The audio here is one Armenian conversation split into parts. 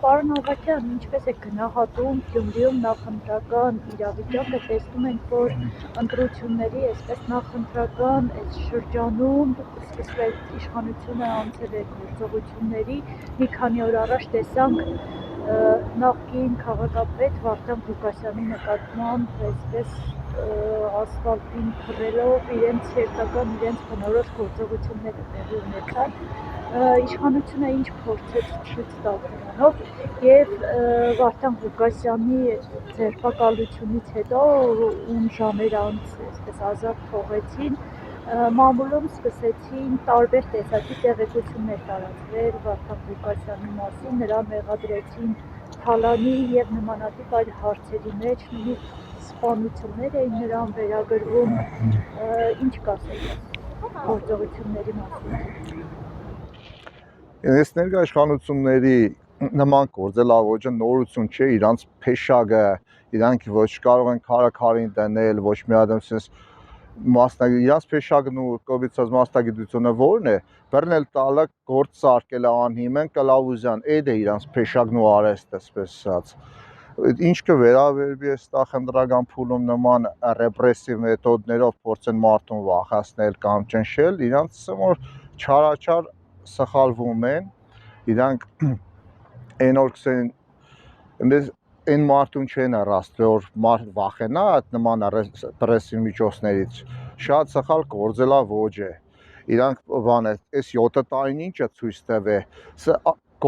Պարոն Ավագյան, ինչպես է գնահատում Գյումրիում նախընտրական իրավիճակը, տեսնում ենք, որ ընտրությունների այսպես նախընտրական այս շրջանում սկսվեց իշխանությունը անցել է գործողությունների, մի քանի օր առաջ տեսանք նախկին քաղաքապետ Վարդան Ղուկասյանի նկատմամբ այսպես ասֆալտին փռելով իրենց հերթական իրենց բնորոշ գործողությունները տեղի ունեցան, իշխանությունը ինչ փորձեց ցույց տալ դրանով եւ Վարդան Ղուկասյանի ձերբակալությունից հետո ում ժամեր անց այսպես ազատ թողեցին, մամուլում սկսեցին տարբեր տեսակի տեղեկություններ տարածվել Վարդան Ղուկասյանի մասին, նրան մեղադրեցին թալանի եւ նմանատիպ այլ հարցերի մեջ, նույնիսկ սպանություններ էին նրան վերագրվում, ինչ կասեք գործողությունների մասին։ Այս ներկա իշխանությունների նման գործելավոճը նորություն չէ, իրանց փեշագը, իրանք ոչ կարող են քարաքարին դնել, ոչ մի ադամ sense իրանց փեշագն ու կոբիցած մասնագիտությունը որն է, բռնել տալը գործ սարքել անհիմն Կլավուզյան, այդ է իրանց փեշագն ու արեստը, այսպես ասած։ Ինչ կվերաբերվի այստեղ ընտրական փուլում նման ռեպրեսիվ մեթոդներով փորձեն մարդուն վախեցնել կամ ճնշել, իրանց որ չարաչար սխալվում են, իրանք այն օր կսեն այն մարդուն չեն առաստ, որ մարդ վախենա այդ նման ռեպրեսիվ միջոցներից, շատ սխալ գործելավոճ է, իրանք բան է, այս 7 տարին ինչ է ցույց տվել,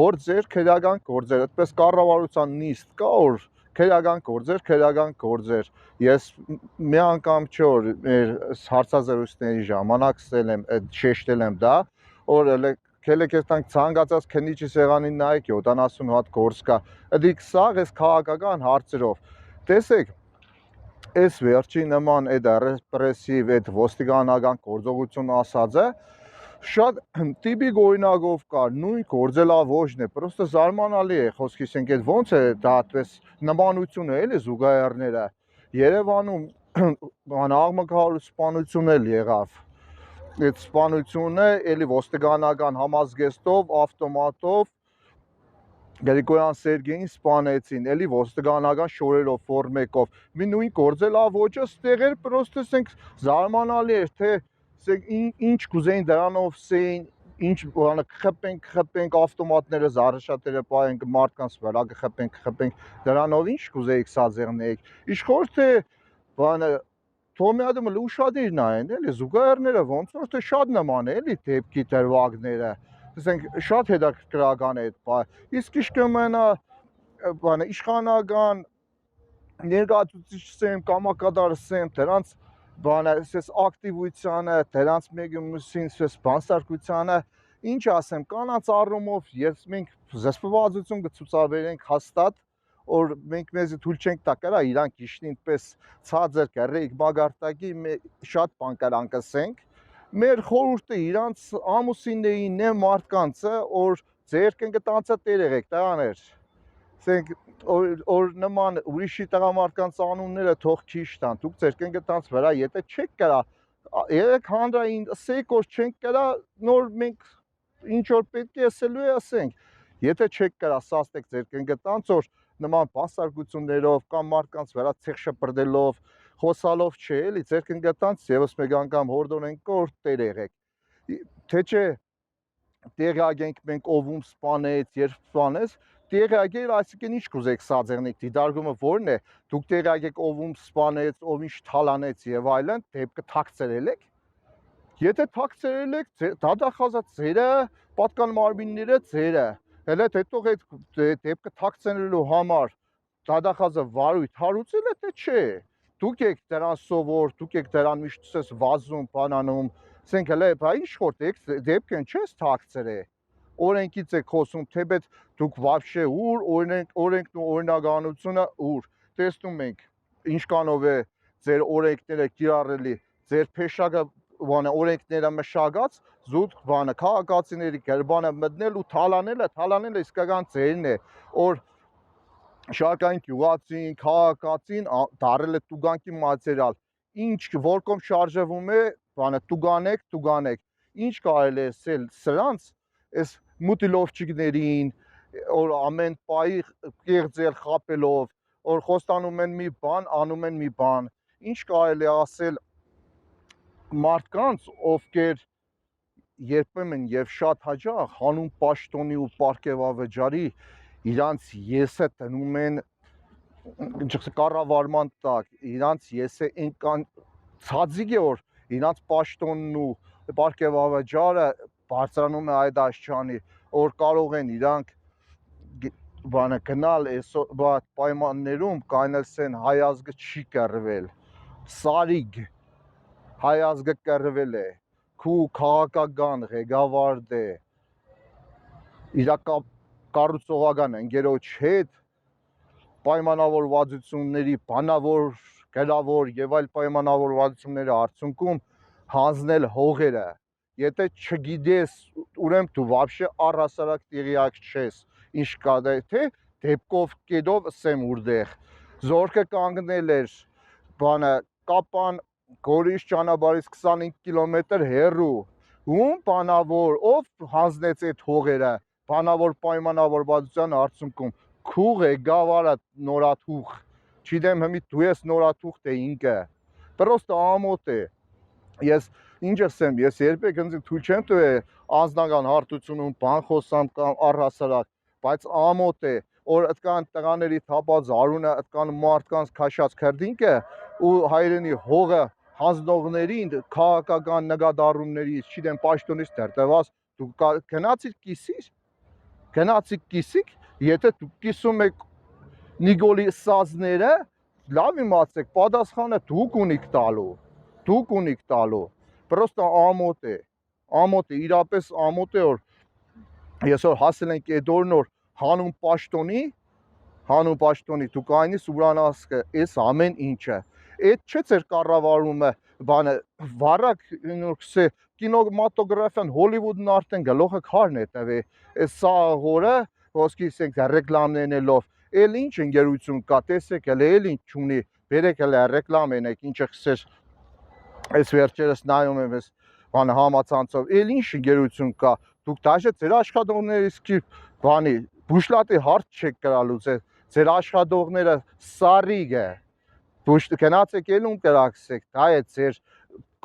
գործեր, քրեական գործեր, այդպես կառավարության նիստ կա, որ քրեական գործեր, ես մի անգամ չէ, որ մեր հարցազրույցների ժամանակ շեշտել եմ դա, որ քելեքեստանք ցանկացած քննիչի սեղանին նայեք 70 հատ գործ կա, դիք սաղ այս քաղաքական հարցերով, տեսեք, այս վերջի նման այդ ռեպրեսիվ, այդ ոստիկանական գործողություն ասածը, շատ տիպիկ օրինակով կար, նույն գործելավոճն է, պրոստը զարմանալի է, խոսքիս ենք այդ ոնց է դա այդպես նմանություն է էլի զուգահեռները, Երևանում աղմկահարույց սպանություն էլ եղավ, այդ սպանությունը էլի ոստիկանական համազգեստով, ավտոմատով Գրիգորյան Սերգեյին սպանեցին, էլի ոստիկանական շորերով, ֆորմեկով, մի նույն գործելավոճը ստեղ էր, պրոստը ասենք զարմանալի էր, թե ինչ կուզեին դրանով սեին, ինչ բանը կխփենք ավտոմատները զարշատերը պայենք մարդկանց վրա կխփենք դրանով ինչ կուզեիք սազերնեիք, իշխոր թե բանը Թոմյադը ուշադիր նայեն, էլի զուգահեռները ոնց որ թե շատ նման է, էլի դեպքի դրվագները, ասենք շատ հետաքրքրական է այդ բանը, իսկ ինչ կմնա բանը իշխանական ներկայացուցիչ կամակատար դրանց բանը ասես ակտիվությանը, դրանց մեկը մյուսին ասես բանսարկությանը, ինչ ասեմ, կանանց առումով ես մենք զսպվածություն կցուցաբերենք հաստատ, որ մենք մեզ թույլ չենք տա կարա իրանք իշնին պես ցածր կռեիք մագարտակի շատ բան կարան կսենք, մեր խորհուրդը իրանց ամուսիններին է մարդկանցը, որ ձեր կնկտանցը տերեղեք, տղաներ, ասենք որ նման ուրիշի տղամարդկանց անունները թող քիչ տան, դուք ձեր կնկտանց վրա, եթե չեք կարա, երեք հանրային ասեք, որ չենք կարա, նոր մենք ինչ որ պետք է ասելու է ասենք, եթե չեք կարա սաստեք ձեր կնկտանց, որ նման բանսարկություններով կամ մարդկանց վրա ցեղ շպրդելով, խոսալով չէ, էլի ձեր կնկտանց եւս մեկ անգամ հորդորենք, որ տերեղեք, թե չէ տեղյակ մենք ով սպանեց, երբ սպանեց, տեղյակել, այսինքն ինչ կուզեք սազերնիկ, դիտարկումը որն է, դուք տեղյակ ով սպանեց, ով ինչ թալանեց եւ այլն, դեպքը թաքցրել եք, եթե թաքցրել եք, դատախազած ձերը, պատկան մարմինները ձերը, հələ հետո այդ դեպքը թաքցնելու համար դատախազը վարույթ հարուցել է, թե չէ, դուք եք դրան սովոր, դուք եք դրան միշտ վազում, բանանում, ասենք հələ բա ինչ որ դեպքն չես թաքցրել, օրենքից եք խոսում, թեպետ դուք вообще ուր օրենքն ու օրինականությունը ուր, տեսնում ենք ինչքանով է ձեր օրենքները կիրառելի, ձեր փեշակը օրենքները մշակած, զուտ բանը քաղաքացիների գրբանը մտնել ու թալանելը իսկական ձերն է, որ շարքային գյուղացին, քաղաքացին դարել է տուգանքի մատերիալ, ինչ որ կողմ շարժվում է, բանը տուգանեք, ինչ կարելի է ասել սրանց, այս մուտիլովչիկներին, որ ամեն պահի կեղծել խապելով, որ խոստանում են մի բան, անում են մի բան։ Ինչ կարելի է ասել մարդկանց, ովքեր երբեմն եւ շատ հաճախ հանուն պաշտոնի ու պարգևավճարի իրանց եսը տնում են կառավարման տակ, իրանց եսը այնքան ցածիկ է, որ իրանց պաշտոնն ու պարգևավճարը բարձրանում է այդ աշխանի, որ կարող են իրանք բանը գնալ այս պայմաններում կանելսեն հայ ազգը չի կռվել, սարիգ հայ ազգը կռվել է, քու քաղաքական ղեկավարդ է, իրակակառուցողական ընկերոջ հետ պայմանավորվածությունների բանավոր, գրավոր եւ այլ պայմանավորվածությունների արդյունքում հանձնել հողերը։ Եթե չգիտես, ուրեմն դու вообще առհասարակ տեղյակ չես, ինչ կա թե դեպքով կեդով ասեմ ուրդեղ զորքը կանգնել էր բանը կապան Գորիս ճանապարհից 25 կիլոմետր հեռու, ում բանավոր ով հանձնեց այդ հողերը բանավոր պայմանավորվածության արդյունքում քու ղեկավարը նորաթուխ, չգիտեմ հիմի դու ես նորաթուխ թե ինքը, պրոստը ամոթ է։ Ես ինչ ասեմ, ես երբեք ինձ թույլ չեմ տվել անձնական հարթությունում բան խոսամ կամ առհասարակ, բայց ամոթ է, որ այդքան տղաների թափած արունը, այդքան մարդկանց քաշած քրդինքը ու հայրենի հողը հանձնողներին քաղաքական նկատառումներից, չգիտեմ, պաշտոնից դերտված դու գնացիք կիսիկ, եթե դու կիսում եք Նիկոլի սազները, լավ իմացեք, պատասխանը դուք ունիք տալու, պրոստը ամոթ է, իրապես ամոթ է, որ ես որ հասել ենք այդ օրն, որ հանուն պաշտոնի դու կայնիս ուրանաս այս ամեն ինչը, այդ չէ ձեր կառավարումը, բանը վարակ կինոմատոգրաֆիան Հոլիվուդն արդեն գլոխը քարն է տվի, այս սա հորը ոսկիս ենք ռեկլամներով, էլ ինչ ընկերություն կա, տեսեք էլ ինչ չունի, բերեք էլ ռեկլամ ենեք, ինչը խսեր, այս վերջերս նայում եմ ես բանը համացանցով, էլ ինչ ընկերություն կա, դուք դաժե ձեր աշխատողներից კი բանի բուշլատի հարց չեք կրալուց, ձեր աշխատողները սարիգ է, գնացեք ելում կրակսեք, դա է ձեր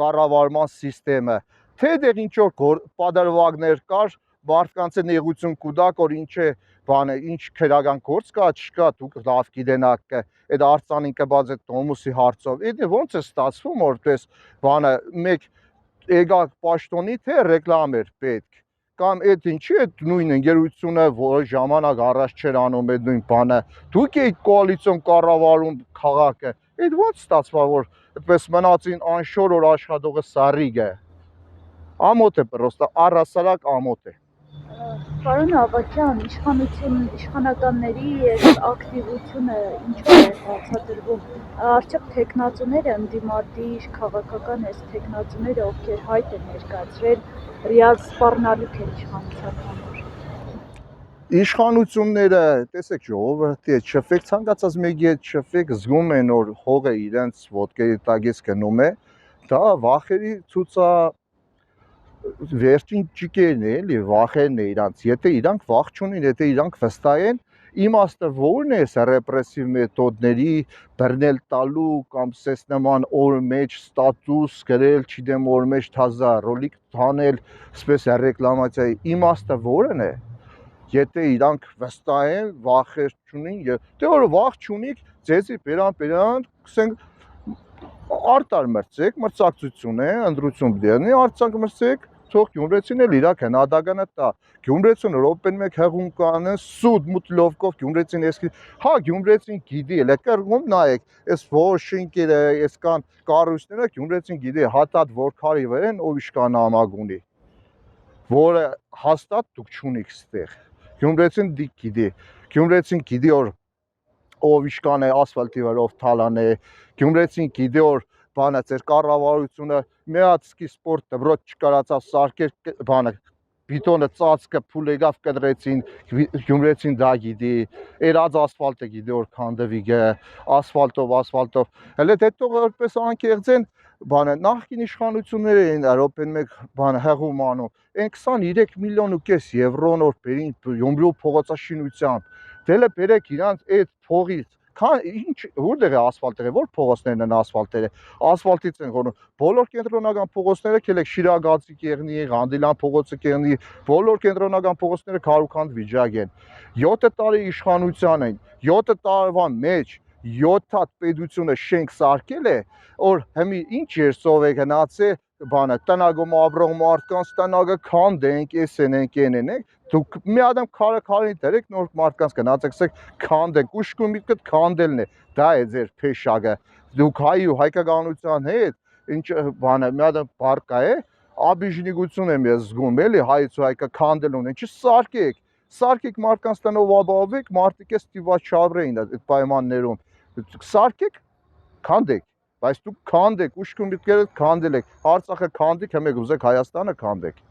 կառավարման սիստեմը, թե դեղ ինչ որ պատրվագներ կար, մարդկանց նեղություն կուտակ, որ ինչ է բանը, ինչ քրական գործ կա, չկա, դուք լավ գիտենաք, այդ արցանին կբաց այդ Թոմոսի հարցով, այդ ոնց է ստացվում, որպես բանը մեկ եկակ պաշտոնի թե ռեկլամ էր պետք, կամ այդ ինչի է նույն ընկերությունը, որը ժամանակ առաջ չէր անում այդ նույն բանը, դուք եք կոալիցիոն կառավարում քաղաքը, այդ ոնց ստացվա, որ այդպես մնացին անշոր, որ աշխատողը սարիգ է, ամոթ է պրոստը, առհասարակ ամոթ է։ Պարոն Ավագյան, իշխանականների այս ակտիվությունը ինչով է բացատրվում, արդյոք թեկնածուները ընդդիմադիր քաղաքական այս թեկնածուները, ովքեր հայտ են ներկայացրել, ռիալ սպառնալիք են իշխանության համար։ Իշխանությունները, տեսեք ժողովրդի հետ շփվեք, ցանկացած մեկի հետ շփվեք, զգում են, որ հողը իրենց ոտքերի տակից գնում է, դա վախերի ցույցա վերջին ճիկերն է, էլի վախերն է իրանց, եթե իրանք վախ չունին, եթե իրանք վստահ են, իմաստը որն է այս ռեպրեսիվ մեթոդների բռնել տալու կամ սես նման օր մեջ ստատուս գրել, չգիտեմ օր մեջ թազա ռոլիկ հանել, սպես ռեկլամացիայի իմաստը որն է, եթե իրանք վստահ են, վախեր չունին, դե որ վախ չունիք, ձեզի բերան, կսենք արտար մրցեք, մրցակցություն է, ընտրություն դերնի, արձակ մրցեք, թող Գյումրեցին էլ իր քննադատանը տա։ Գյումրեցին ռոպեն մեկ հեղուն կանը սուտ մուտլովկով Գյումրեցին էսքի, հա Գյումրեցին գիտի, էլ կրգում նայեք, այս ոշինկերը, այս կան կառույցները Գյումրեցին գիտի, հատատ որքարի վրան ով իշխան ամագ ունի, որը հաստատ դուք չունիք ստեղ։ Գյումրեցին գիտի, Գյումրեցին գիտի, որ ով իշխան է ասֆալտի վրա, ով թալան է, Գյումրեցին գիտի, որ բանը ձեր կառավարությունը մեածքի սպորտ դրոց չկարացավ սարքեր բանը բիտոնը ծածկը փուլ եկավ կտրեցին Գյումրեցին դա գիտի երած ասֆալտը գիտի որ քանդվի գե ասֆալտով հələ դե տող որպես անկեղծեն բանը նախկին իշխանությունները էին Եվրոպեն մեկ բանը հեղում անում այն 23 միլիոն ու կես եվրոն որ բերին Յոմրու փողոցաշինությամբ դելը բերեք իրանց այդ փողից քան ինչ որտեղ է ասֆալտերը որ փողոցներն են ասֆալտերը ասֆալտից են գոնում բոլոր կենտրոնական փողոցները քելեք Շիրագացի կեղնի Ղանդիլան փողոցը կեղնի բոլոր կենտրոնական փողոցները քարուքանդ վիճակ են 7 տարի իշխանության են 7 տարվա մեջ 7 հատ պետությունը շենք սարքել է որ հիմի ինչ երսով է գնացել բանը տնագում ապրող մարդկանց տնագը քանդենք էսենենք ենենք դուք մի ադամ քարին դերեք նոր մարդկանց գնացեք քանդենք ուշքու միտքը քանդելն է դա է ձեր փեշակը դուք հայ ու հայկականության հետ ինչ բանը մի ադամ բարկա է աբիժնիկություն եմ ես զգում էլի հայց ու հայկա քանդել ունեն սարքեք մարդկանց տնով ապավեք մարդիկ էս տիվաճ չավրեին այդ պայմաններում սարքեք քանդեք բայց դուք քանդեք ուշքու միտքերը քանդել եք Արցախը քանդեք հիմա ուզեք Հայաստանը քանդեք